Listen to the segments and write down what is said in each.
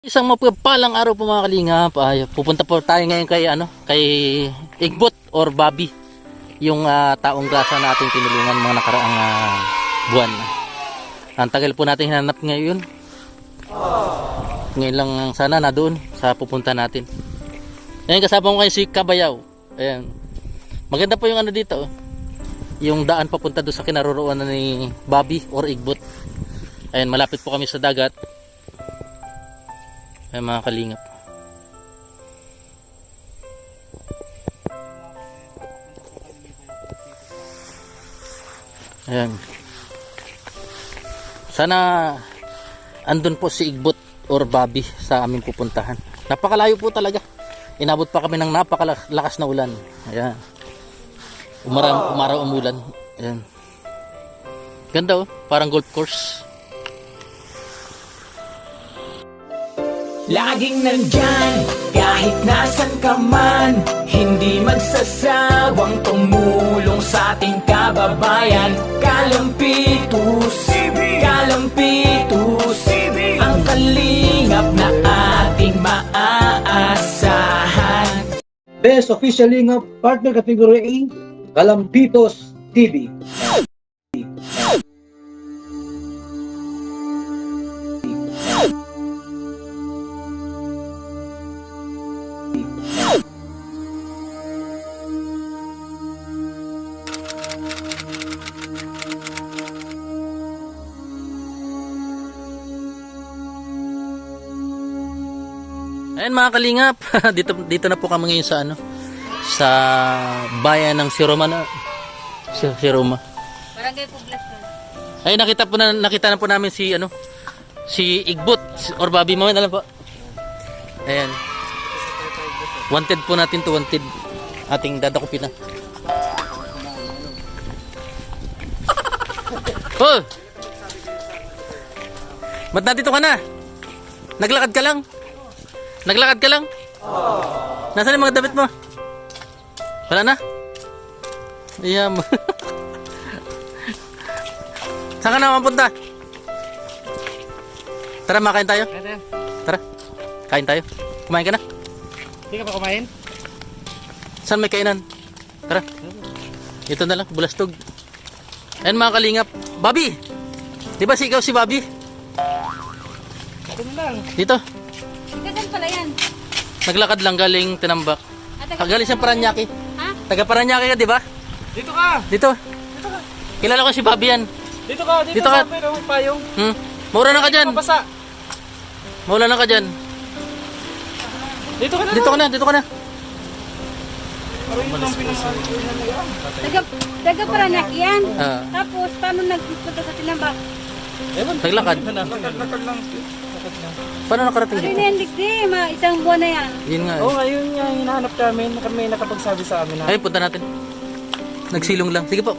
Isang mapagpalang araw po mga kalingap. Pupunta po tayo ngayon kay Igbot or Bobby, yung taong grasa na ating tinulungan mga nakaraang buwan. Ang tagal po natin hinanap ngayon. Ngayon lang sana na doon sa pupunta natin. Ngayon kasama ko kayo si Kabayaw. Ayan. Maganda po yung dito. Yung daan papunta doon sa kinaroroonan ni Bobby or Igbot. Ayan, malapit po kami sa dagat. Ay mga kalingap. Ayan. Sana andun po si Igbot or Bobby sa aming pupuntahan. Napakalayo po talaga. Inabot pa kami ng napakalakas na ulan. Ayan. Umaraw umulan. Ayan. Ganda parang golf course. Laging nandyan, kahit nasan ka man, hindi magsasawang tumulong sa ating kababayan. Kalampitus, Kalampitus, ang kalingap na ating maaasahan. Best Official Lingap Partner Category A, Kalampitos TV. Ayan mga kalingap, dito na po kami ngayon sa sa bayan ng Siroma na. Siroma. Barangay Poblacion. Ay nakita na po namin si si Igbot or Bobby mo alam po. Ayan. Wanted po natin to, wanted. Ating dadakupin na. Oh! Ba't nandito ka na? Naglakad ka lang? Naglakad ka lang? Nasaan yung mga damit mo? Wala na? Iyam. Saan ka na mapunta? Tara, makain tayo. Tara, kain tayo. Kumain ka na? Hindi ka pa kumain? Saan may kainan? Tara. Ito na lang, bulastog. Ayan mga kalingap. Bobby! Di ba ikaw si Bobby? Ito na lang. Dito. Saan pala yan? Naglakad lang galing Tinambak. Galing sa Paranaque. Ha? Taga Paranaque ka, di ba? Dito ka! Dito. Kilala ko si Bobby yan. Dito ka! Dito, Dito ka. ka! Pero payong. Maura na ka dyan. Mabasa! Maura na ka dyan. Dito ka na! Dito ka na, dito ka na. Parang yun lang pinangalit ko na yan. Taga Parañaque yan. Ah. Tapos, paano nagpunta sa Tinambak? Ewan. Naglakad. Lakad lang. Paano nakarating Ano dito? na yan, Digdi? Isang buwan na yan. Yun nga. Oo, ngayon nga hinahanap kami. Kami nakapagsabi sa amin na. Ay, punta natin. Nagsilong lang. Sige po,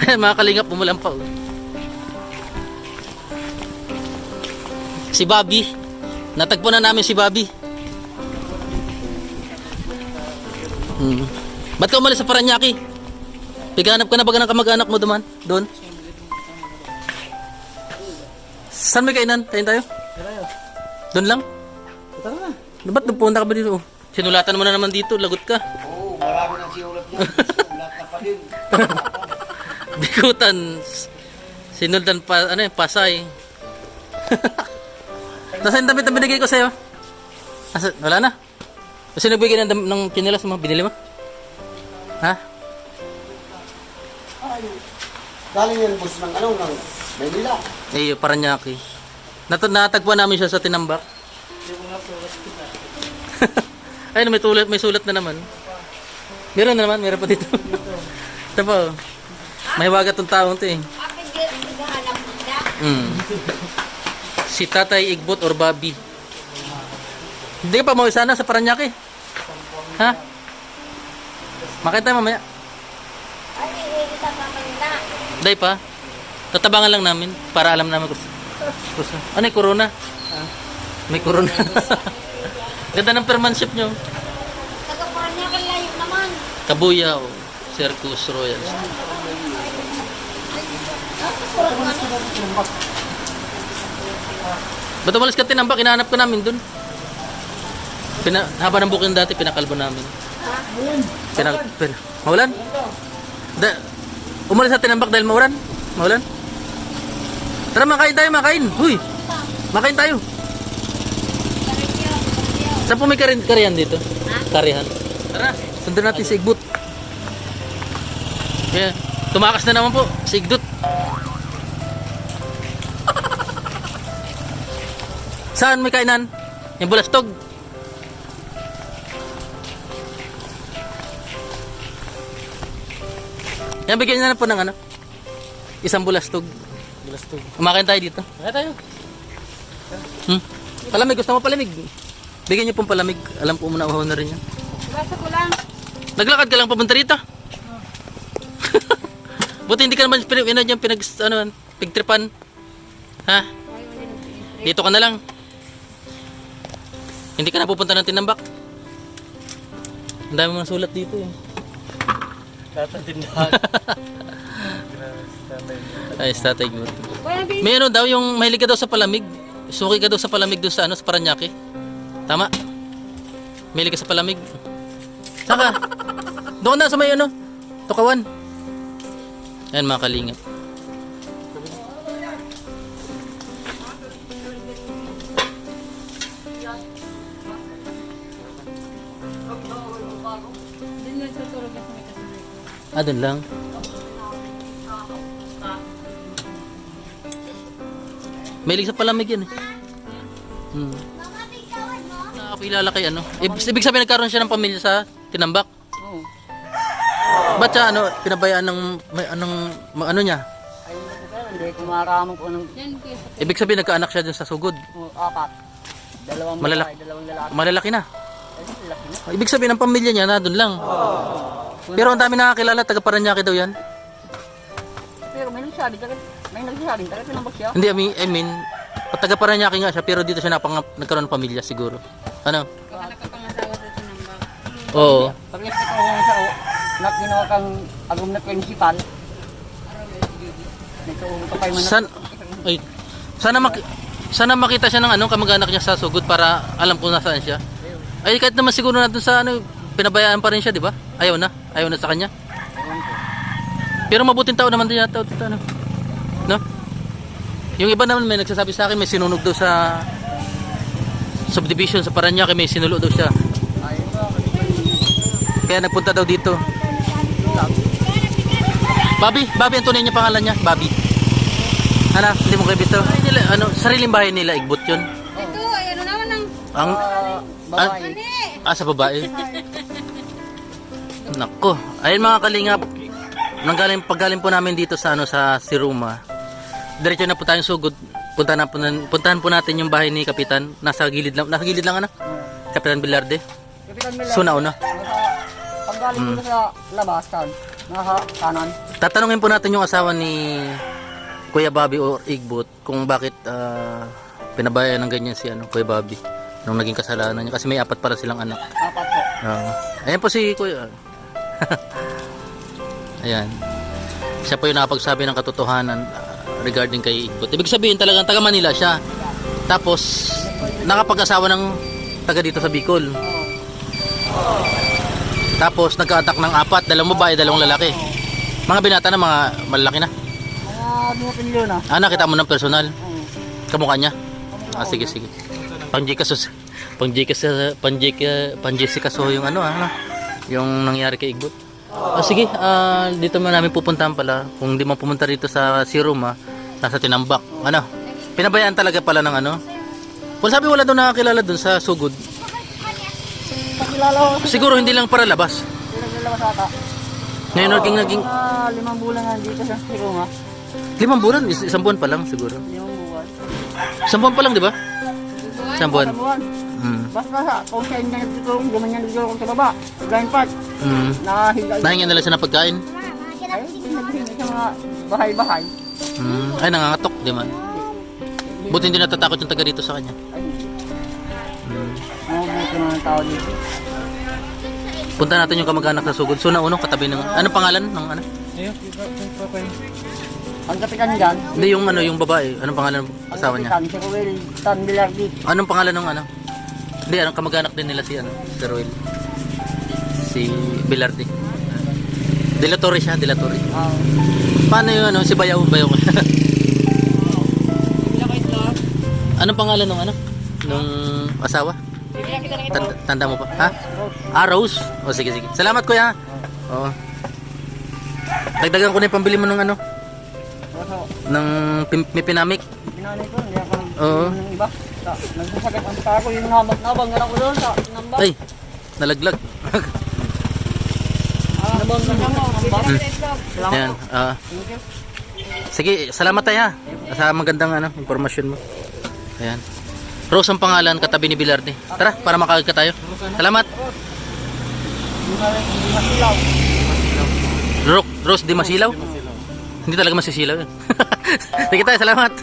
Ayan, mga kalingap, umulan pa. Si Bobby. Natagpo na namin si Bobby. Ba't ka umalis sa Paranaque? Pighanap ka na baga ng kamag-anak mo doon? Saan may kainan? Kain tayo? Doon lang? Tara na. Ba't pupunta ka ba dito? Sinulatan mo na naman dito, lagot ka. Oo, marami nang sinulat niya. Sinulat na pa din. Bikutan. Sinultan pa, Pasay. Nasaan yung damit na binigay ko sa'yo? Wala na. Kasi nagbigay ng chinelas mo, binili mo? Ha? Galing yan, boss, ng Manila. Eh, Paranaque. Natagpuan namin siya sa Tinambak. Ayun, may sulat na naman. Meron pa dito. Ito pa, may wagat tong taong to eh. Si Tatay Igbot or Bobby. Hindi ka pa mauwi sana sa Paranaque? Ha? Makain tayo mamaya. Day pa. Tatabangan lang namin para alam namin kung ano yung corona? May corona. Ganda ng permanship nyo. Taga Parañaque layo naman. Kabuya o Circus Royal. Ba't umalis ka tinambak? Hinahanap ka namin dun. Haba ng bukid dati, pinakalbo namin. Maulan? Umalis sa tinambak dahil maulan? Maulan? Tara, makain tayo, makain. Huy! Makain tayo. Saan po may karihan dito? Karihan. Tara, sundan natin si Igbut. Kaya, tumakas na naman po si Igdut. Saan may kainan? Yung bulastog. Yan, bigyan niya na po ng ano? Isang bulastog. Bulastog. Kumakain tayo dito. Kaya tayo. Palamig, gusto mo palamig? Bigyan niyo pong palamig. Alam po muna, uhaw na rin yan. Basta ko lang. Naglakad ka lang papunta rito. Buti hindi ka naman pigtripan. Ha? Dito ka na lang. Hindi ka na pupunta ng tinambak. Ang dami mga sulat dito eh. Tatantindahan. Ay, tatay mo. Kuya, bin. May ano daw, yung mahilig ka daw sa palamig. Suki ka daw sa palamig doon sa ano, sa Paranaque. Tama? Mahilig ka sa palamig. Saka, doon na sa may ano, Tukawan. Ayan mga kalingap. Din lang tutulog na sa may kasama. Ah, doon lang. Mahilig sa palamig yan eh. Nakapilala kay ano. Ibig sabihin nagkaroon siya ng pamilya sa Tinambak. Oo. Ba't siya ano, pinabayaan ng ano niya? Ay, hindi ko maramang ko ng Yan, kuya. Ibig sabihin nagkaanak siya dun sa sugod. 4. Dalawang Malalaki. babae, dalawang lalaki. Malalaki na. Ay, lalaki na. Ibig sabihin ang pamilya niya na doon lang. Pero ang dami nakakilala, taga Paranaque daw yan. Pero may nagsabi talaga tinambak siya. Hindi, I mean, taga Paranaque nga siya, pero dito siya nagkaroon ng pamilya siguro. Ano? Baka nakapangasawa sa tinambak. Oo. Pag nakita ko sa ginawa kang agum na principal. Nagtuuro ka pa yung Ay, sana makita siya ng ano, kamag-anak niya sa sugod para alam kung nasaan siya. Ay, kahit naman siguro natin sa ano, pinabayaan pa rin siya, di ba? Ayaw na sa kanya. Pero mabuting tao naman din yata dito, ano? No? Yung iba naman may nagsasabi sa akin, may sinunog daw sa subdivision sa Paranaque, may sinulo daw siya. Kaya nagpunta daw dito. Bobby ang tunay niya pangalan niya, Bobby. Ano, hindi mo kayo bito? Ano, sariling bahay nila, Igbut yun. Ito, ay ano naman ang... Ang, babae. sa babae. Nako, ayun mga kalingap. Paggaling po namin dito sa ano sa Siruma. Diretso na po tayong sugod. Puntahan po natin yung bahay ni Kapitan. Nasa gilid lang ano? Kapitan Bilarde. Kapitan Miller. So nauna. Paggaling mo sa labasan, nasa kanan. Tatanungin po natin yung asawa ni Kuya Bobby or Igbut kung bakit pinabayaan ng ganyan si ano, Kuya Bobby nung naging kasalanan niya. Kasi may 4 pala silang anak. 4 po. Ayan po si Kuya. Ayan. Siya po yung nakapagsabi ng katotohanan regarding kay Igbut. Ibig sabihin talagang taga Manila siya. Tapos nakapag-asawa ng taga dito sa Bicol. Tapos nagka-attack ng 4, 2 babae, 2 lalaki. Mga binata na, mga malalaki na. Mga binapinilo na. Nakita mo ng personal? Kamukha niya? Sige. Panjessica so yung ano yung nangyari kay Igbut. Sige, dito mo namin pupuntahan pala. Kung di mo pumunta rito sa Siruma, nasa Tinambak. Ano? Pinabayaan talaga pala ng ano? Kung sabi wala daw nakakilala dun sa sugod. Pakilala ko. Siguro hindi lang para labas. Naglalabas ata. Ngayon naging 5 bulan na dito sa Siruma. 5 buwan, 1 buwan pa lang siguro. 5 buwan. 1 buwan pa lang, di ba? 1 buwan. Basta sa kung siya yung nagtutulong, di man niya nagtutulong sa baba. Blind part. Nahinga nila siya ng pagkain. Ay, naghingi sa mga bahay-bahay. Ay, nangangatok, di man. Buti hindi natatakot yung taga dito sa kanya. Ay, mabuti mga tao dito. Punta natin yung kamag-anak sa sugod. So, naunong katabi ng... Ano pangalan ng ano? Ayun, papay. Ang kapitan dyan, Hindi yung ano, yung babae. Anong pangalan ng ang asawa niya? kapitan, si Ruel Tan Bilardi. Anong pangalan ng ano? Hindi, anong kamag-anak din nila si ano, si Roel. Si Bilardi. De La Torre siya, De La Torre. Paano yung ano, si Bayaw, Bayaw. Anong pangalan ng ano? Nung asawa? Tanda mo pa? Ha? Ah, Rose? O sige, sige. Salamat kuya. Oo. Dagdagan ko na yung pambili mo ng ano? Ng pinamik. Pinanay ko, hindi ako Oo. ng iba. Nagsasagat ang tako, yung nabang ko doon sa nambang. Ay, nalaglag. Nabang mo, nambang. Ayan. Thank you. Sige, salamat tayo ha. Sa magandang ano, impormasyon mo. Ayan. Rose ang pangalan, katabi ni Bilardi. Tara, para makagad ka tayo. Salamat. Hindi masilaw. Rose di masilaw? Hindi talaga masisilaw yun. Sige tayo, salamat.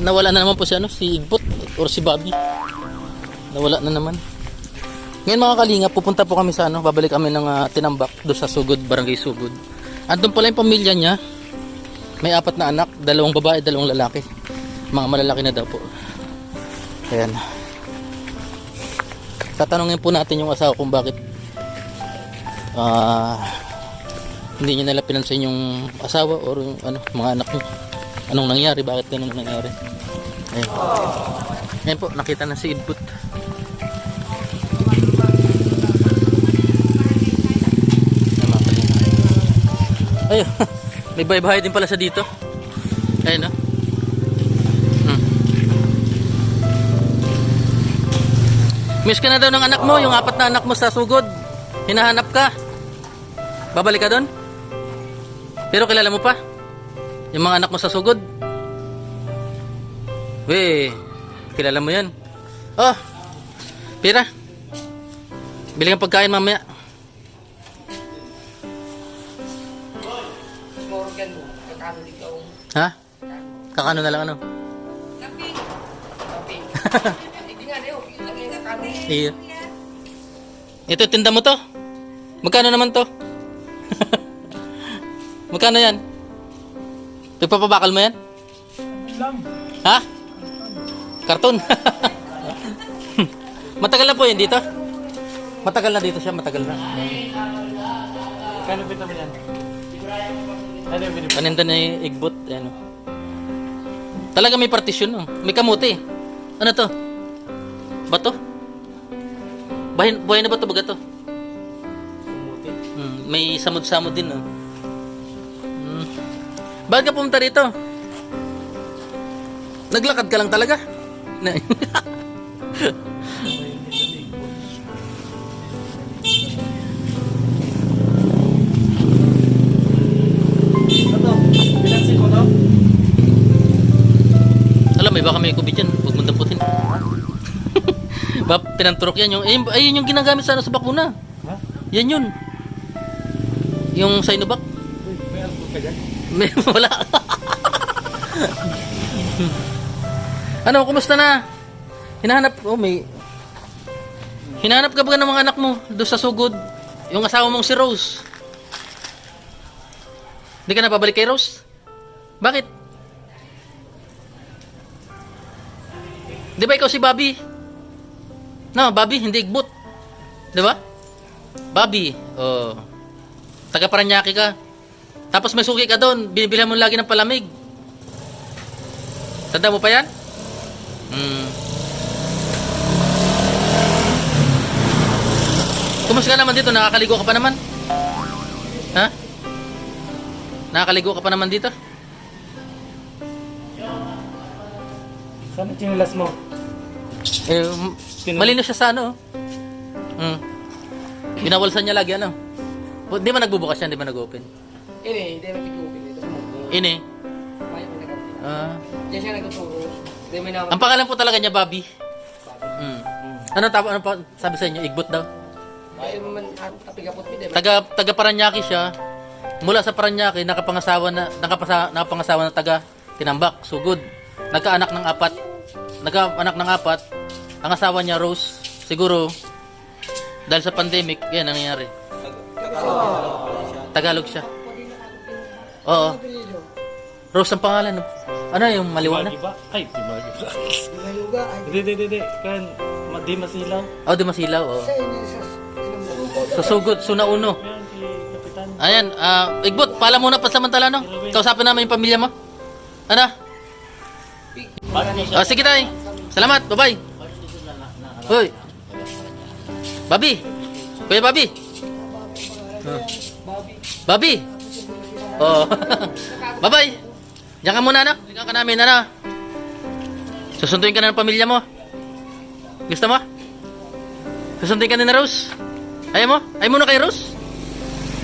Nawala na naman po si, ano, si Igbot or si Bobby. Nawala na naman. Ngayon mga kalinga, pupunta po kami sa ano, babalik kami ng Tinambak doon sa Sugod, Barangay Sugod. Andun pala yung pamilya niya. May 4 na anak, 2 babae, 2 lalaki. Mga malalaki na daw po. Ayan. Tatanungin po natin yung asawa kung bakit hindi niya nila pinansin yung asawa or yung ano, mga anak niya. Anong nangyari? Bakit ganun nangyari? Ayan. Ayan po, nakita na si Idbut. Ayun, may bahay-bahay din pala sa dito. Ayun, no? Miss ka na daw ng anak mo, yung 4 na anak mo sa Sugod. Hinahanap ka. Babalik ka doon? Pero kilala mo pa? Yung mga anak mo sa Sugod? Weh, kilala mo yan. Oh, Pira. Bili kang pagkain mamaya. Ha? Kakano na lang ano? Iya. Ito tinda mo to? Magkano naman to? Magkano yan? Pagpapabakal mo yan? Ha? Karton? Matagal na po yan dito? Matagal na dito siya, matagal na. Kano bita mo yan? Paninda na yung Igbot. Ano. Talaga may partisyon. No? May kamote. Ano to? Bato? Buhay na ba ito? Baga to? May samod-samod din. No? Bakit ka pumunta rito? Naglakad ka lang talaga? Alam, may baka may kubit yan. Huwag mong damputin. Pinanturok yan. Ayun yung ginagamit sa, ano, sa bakuna. Yan yun. Yung Sinovac. May alcohol ka dyan? May wala. Ano, kumusta na? Hinahanap ka ba ng mga anak mo doon sa Sugod? Yung asawa mong si Rose. Hindi ka na babalik kay Rose? Bakit? Di ba ikaw si Bobby? No, Bobby, hindi Igbot. Di ba? Bobby. Oh. Taga Paranaque ka. Tapos may suki ka doon. Binibilhan mo lagi ng palamig. Tanda mo pa yan? Kumusta ka naman dito? Nakakaligo ka pa naman? Ha? Nakakaligo ka pa naman dito? Saan ang chinilas mo? Malinis siya sa ano. Binawalsan niya lagi ano. Di ba nagbubukas yan? Di ba nag-open? Hindi mo pipupin dito. Ini. Diyan siya nagtuturo. Ang pangalan po talaga niya Bobby. Ano pa sabi sa inyo? Igbot daw. Taga Paranaque siya. Mula sa Paranaque nakapangasawa na taga Tinambak, Sugod. Nagkaanak ng 4. Ang asawa niya Rose, siguro dahil sa pandemic, yan ang nangyari. Tagalog siya. Oo. Rose ang pangalan. Ano yung maliwanag? Timagi ba? Ay, timagi ba? Hindi. Kan, di masilaw. Oh, di masilaw. Oh. So, sugod. Sunauno. Yan, si Kapitan. Ayan, Igbot, pala muna pansamantala, no? Kausapin namin yung pamilya mo. Ano? Sige tayo. Salamat, bye-bye. Hoy. Babi. Kuya Babi. Babi. Oh. Bye-bye. Diyan ka muna, ano? Diyan ka namin, ano? Susunduin ka na ng pamilya mo. Gusto mo? Susunduin ka na na Rose? Ayaw mo? Ayaw mo na kay Rose?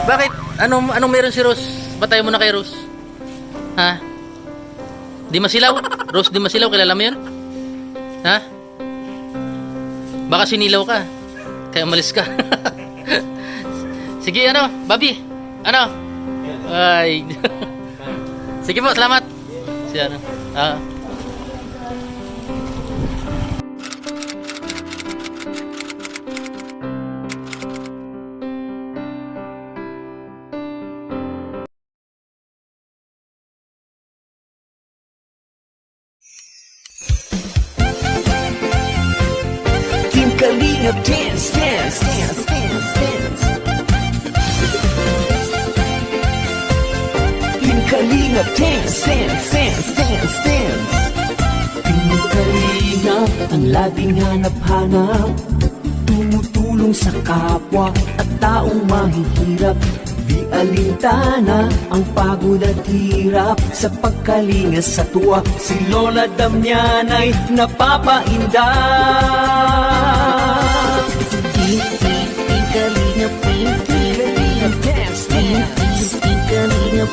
Bakit? Anong meron si Rose? Ba't ayaw mo na kay Rose? Ha? Di Masilaw? Rose Di Masilaw, kilala mo yun? Ha? Baka sinilaw ka. Kaya umalis ka. Sige, ano? Babi? Ano? Ay. Sige po, salamat. Si ano? Team Kalingap dance, dance, dance, dance, dance. Team Kalingap dance, dance, dance, dance, dance. Team Kalingap ang laging hanap-hanap, tumutulong sa kapwa at taong mahihirap. Di alintana ang pagod at hirap sa pagkalinga sa tuwa. Si Lola Damianay napapainda. Kalingap, Kalingap, dance, dance. Kalingap,